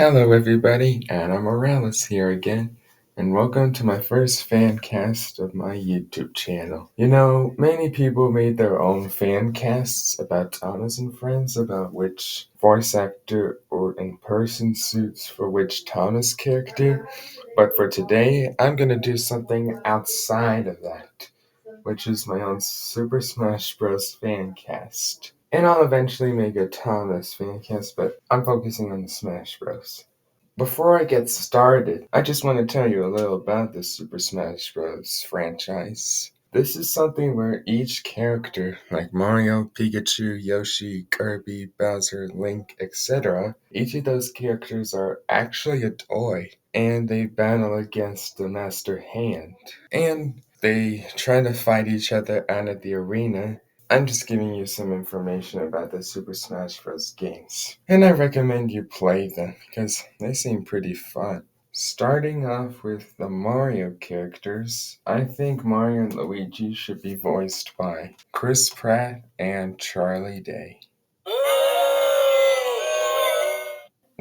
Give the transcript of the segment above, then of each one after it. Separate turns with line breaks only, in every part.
Hello, everybody. Anna Morales here again, and welcome to my first fan cast of my YouTube channel. You know, many people made their own fan casts about Thomas and Friends about which voice actor or in-person suits for which Thomas character, but for today, I'm gonna do something outside of that, which is my own Super Smash Bros. Fan cast. And I'll eventually make a Thomas fan cast, but I'm focusing on the Smash Bros. Before I get started, I just want to tell you a little about the Super Smash Bros. Franchise. This is something where each character, like Mario, Pikachu, Yoshi, Kirby, Bowser, Link, etc., each of those characters are actually a toy, and they battle against the Master Hand. And they try to fight each other out of the arena. I'm just giving you some information about the Super Smash Bros. Games, and I recommend you play them because they seem pretty fun. Starting off with the Mario characters, I think Mario and Luigi should be voiced by Chris Pratt and Charlie Day.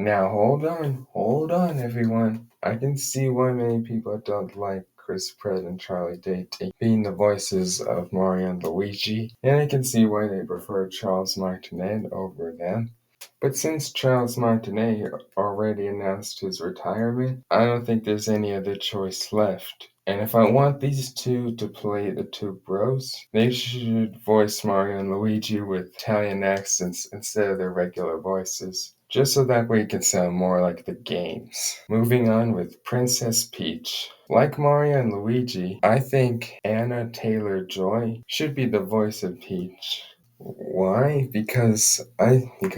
Now hold on everyone. I can see why many people don't like Chris Pratt and Charlie Day being the voices of Mario and Luigi, and I can see why they prefer Charles Martinet over them. But since Charles Martinet already announced his retirement, I don't think there's any other choice left. And if I want these two to play the two bros, they should voice Mario and Luigi with Italian accents instead of their regular voices, just so that way it can sound more like the games. Moving on with Princess Peach. Like Mario and Luigi, I think Anna Taylor-Joy should be the voice of Peach. Why? Because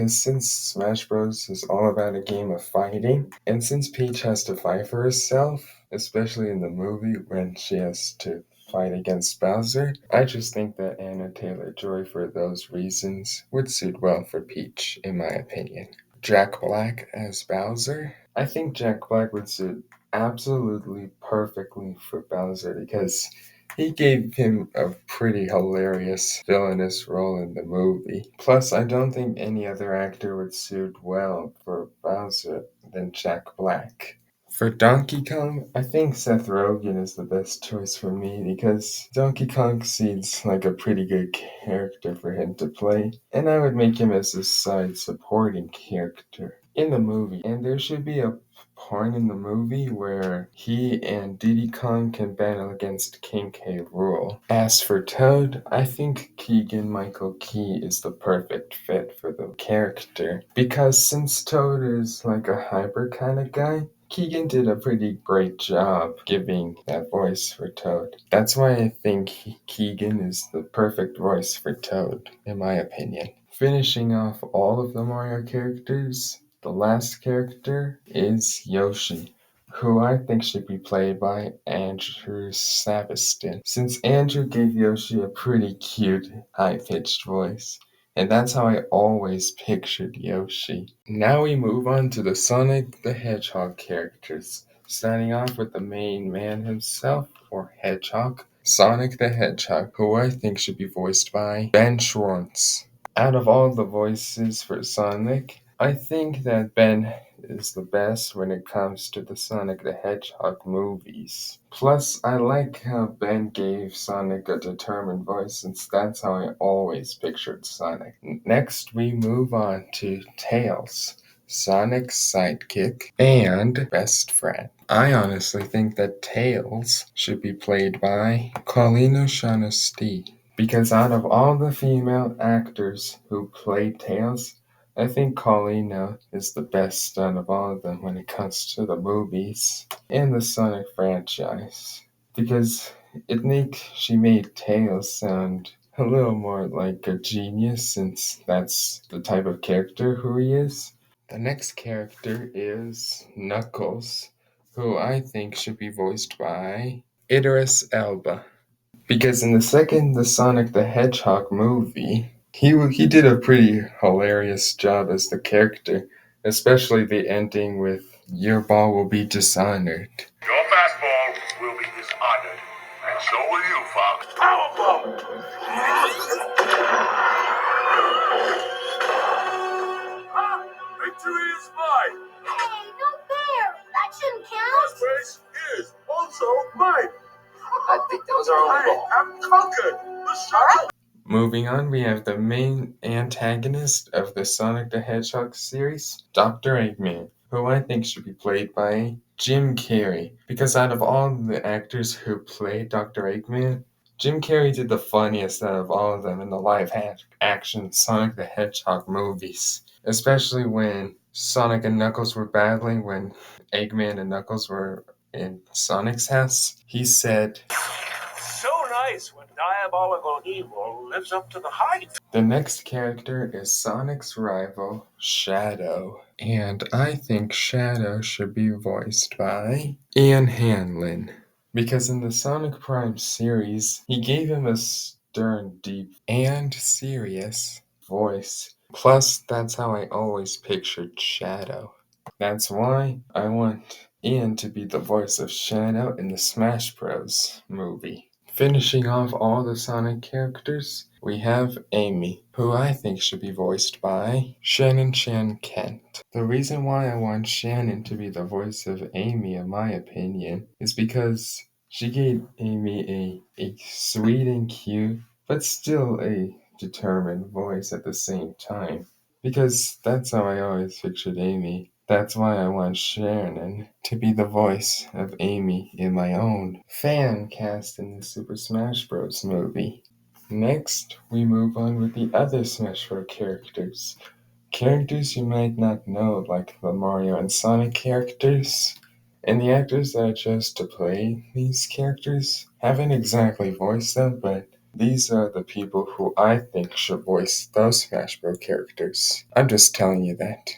since Smash Bros is all about a game of fighting, and since Peach has to fight for herself, especially in the movie when she has to fight against Bowser, I just think that Anna Taylor-Joy, for those reasons, would suit well for Peach, in my opinion. Jack Black as Bowser? I think Jack Black would suit absolutely perfectly for Bowser because he gave him a pretty hilarious villainous role in the movie. Plus, I don't think any other actor would suit well for Bowser than Jack Black. For Donkey Kong, I think Seth Rogen is the best choice for me because Donkey Kong seems like a pretty good character for him to play, and I would make him as a side supporting character in the movie. And there should be a point in the movie where he and Diddy Kong can battle against King K. Rool. As for Toad, I think Keegan Michael Key is the perfect fit for the character because since Toad is like a hyper kind of guy, Keegan did a pretty great job giving that voice for Toad. That's why I think Keegan is the perfect voice for Toad, in my opinion. Finishing off all of the Mario characters, the last character is Yoshi, who I think should be played by Andrew Savastin, since Andrew gave Yoshi a pretty cute, high-pitched voice. And that's how I always pictured Yoshi. Now we move on to the Sonic the Hedgehog characters, starting off with the main man himself, or Hedgehog, Sonic the Hedgehog, who I think should be voiced by Ben Schwartz. Out of all the voices for Sonic, I think that Ben is the best when it comes to the Sonic the Hedgehog movies. Plus, I like how Ben gave Sonic a determined voice since that's how I always pictured Sonic. Next, we move on to Tails, Sonic's sidekick and best friend. I honestly think that Tails should be played by Colleen O'Shaughnessy. Because out of all the female actors who played Tails, I think Colleen is the best out of all of them when it comes to the movies and the Sonic franchise. Because she made Tails sound a little more like a genius since that's the type of character who he is. The next character is Knuckles, who I think should be voiced by Idris Elba. Because in the Sonic the Hedgehog movie, he did a pretty hilarious job as the character, especially the ending with "Your ball will be dishonored."
Your fastball will be dishonored, and so will you, Fox. Powerball! Huh? They victory is mine!
Hey, no fair! That shouldn't count!
Race is also mine!
I think that was our only
I
goal.
have conquered the shuttle!
Moving on, we have the main antagonist of the Sonic the Hedgehog series, Dr. Eggman, who I think should be played by Jim Carrey. Because out of all the actors who played Dr. Eggman, Jim Carrey did the funniest out of all of them in the live-action Sonic the Hedgehog movies. Especially when Sonic and Knuckles were battling, when Eggman and Knuckles were in Sonic's house. He said,
So nice when diabolical evil lives up to the hype.
the next character is Sonic's rival, Shadow. And I think Shadow should be voiced by Ian Hanlon. Because in the Sonic Prime series, he gave him a stern, deep, and serious voice. Plus, that's how I always pictured Shadow. That's why I want Ian to be the voice of Shadow in the Smash Bros. Movie. Finishing off all the Sonic characters, we have Amy, who I think should be voiced by Shannon Kent. The reason why I want Shannon to be the voice of Amy, in my opinion, is because she gave Amy a sweet and cute, but still a determined voice at the same time. Because that's how I always pictured Amy. That's why I want Shannon to be the voice of Amy in my own fan cast in the Super Smash Bros. Movie. Next, we move on with the other Smash Bros. Characters. Characters you might not know, like the Mario and Sonic characters. And the actors that I chose to play these characters haven't exactly voiced them, but these are the people who I think should voice those Smash Bros. Characters. I'm just telling you that.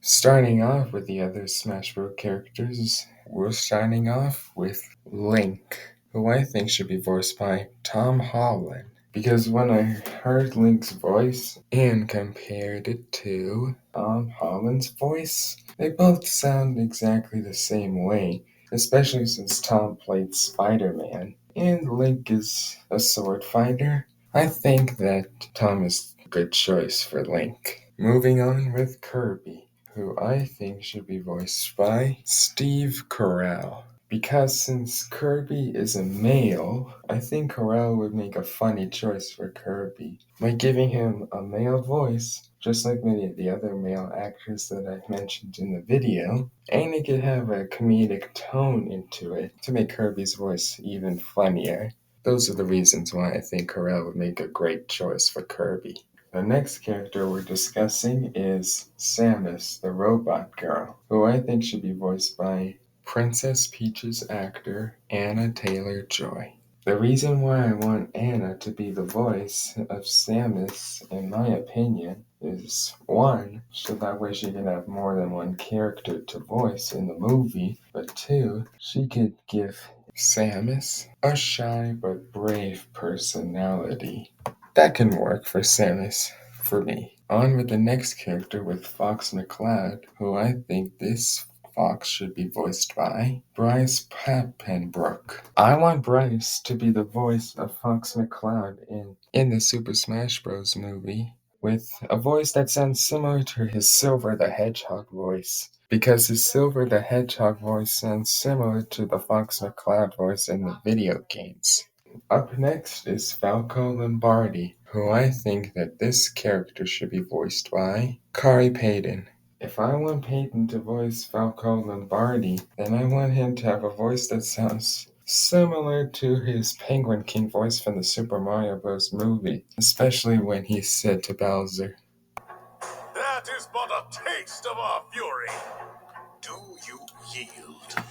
Starting off with the other Smash Bros. Characters, we're starting off with Link, who I think should be voiced by Tom Holland. Because when I heard Link's voice and compared it to Tom Holland's voice, they both sound exactly the same way, especially since Tom played Spider-Man and Link is a sword fighter. I think that Tom is a good choice for Link. Moving on with Kirby, who I think should be voiced by Steve Carell. Because since Kirby is a male, I think Carell would make a funny choice for Kirby by giving him a male voice, just like many of the other male actors that I've mentioned in the video, and it could have a comedic tone into it to make Kirby's voice even funnier. Those are the reasons why I think Carell would make a great choice for Kirby. The next character we're discussing is Samus, the robot girl, who I think should be voiced by Princess Peach's actor, Anna Taylor-Joy. The reason why I want Anna to be the voice of Samus, in my opinion, is one, so that way she can have more than one character to voice in the movie, but two, she could give Samus a shy but brave personality. That can work for Samus, for me. On with the next character with Fox McCloud, who I think this Fox should be voiced by Bryce Papenbrook. I want Bryce to be the voice of Fox McCloud in the Super Smash Bros. Movie, with a voice that sounds similar to his Silver the Hedgehog voice. Because his Silver the Hedgehog voice sounds similar to the Fox McCloud voice in the video games. Up next is Falco Lombardi, who I think that this character should be voiced by Khary Payton. If I want Payton to voice Falco Lombardi, then I want him to have a voice that sounds similar to his Penguin King voice from the Super Mario Bros. Movie, especially when he said to Bowser,
That is but a taste of our fury. Do you yield?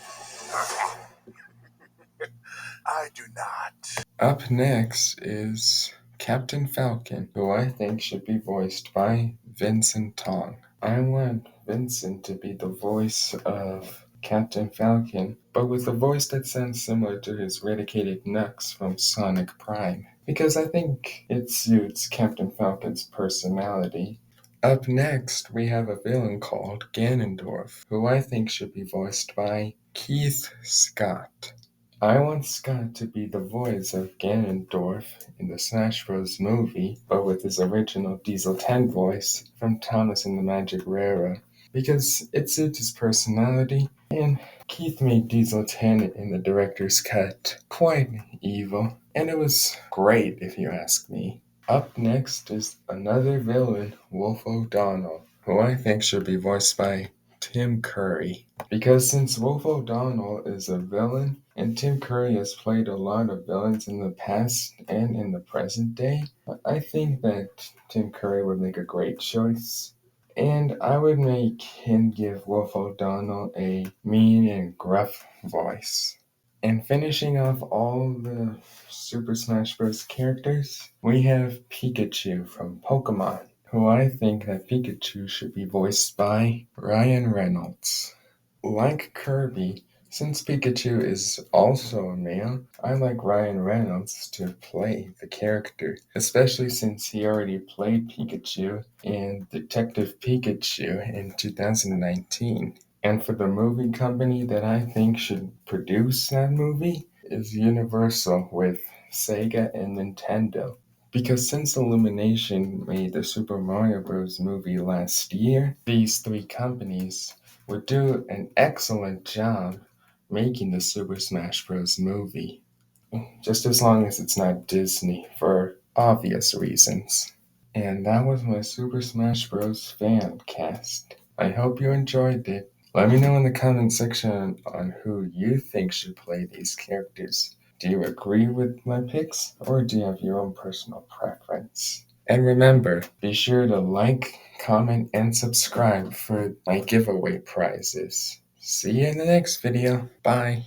I do not.
Up next is Captain Falcon, who I think should be voiced by Vincent Tong. I want Vincent to be the voice of Captain Falcon, but with a voice that sounds similar to his Radicated Knux from Sonic Prime, because I think it suits Captain Falcon's personality. Up next, we have a villain called Ganondorf, who I think should be voiced by Keith Scott. I want Scott to be the voice of Ganondorf in the Smash Bros. Movie, but with his original Diesel 10 voice from Thomas and the Magic Rara. because it suits his personality, and Keith made Diesel Lieutenant in the director's cut quite evil, and it was great if you ask me. Up next is another villain, Wolf O'Donnell, who I think should be voiced by Tim Curry. Because since Wolf O'Donnell is a villain, and Tim Curry has played a lot of villains in the past and in the present day, I think that Tim Curry would make a great choice. And I would make him give Wolf O'Donnell a mean and gruff voice. And finishing off all the Super Smash Bros. Characters, we have Pikachu from Pokemon, who I think that Pikachu should be voiced by Ryan Reynolds. Like Kirby, since Pikachu is also a male, I like Ryan Reynolds to play the character, especially since he already played Pikachu in Detective Pikachu in 2019. And for the movie company that I think should produce that movie is Universal with Sega and Nintendo. Because since Illumination made the Super Mario Bros. Movie last year, these three companies would do an excellent job making the Super Smash Bros. Movie. Just as long as it's not Disney, for obvious reasons. And that was my Super Smash Bros. Fan cast. I hope you enjoyed it. Let me know in the comment section on who you think should play these characters. Do you agree with my picks, or do you have your own personal preference? And remember, be sure to like, comment, and subscribe for my giveaway prizes. See you in the next video. Bye.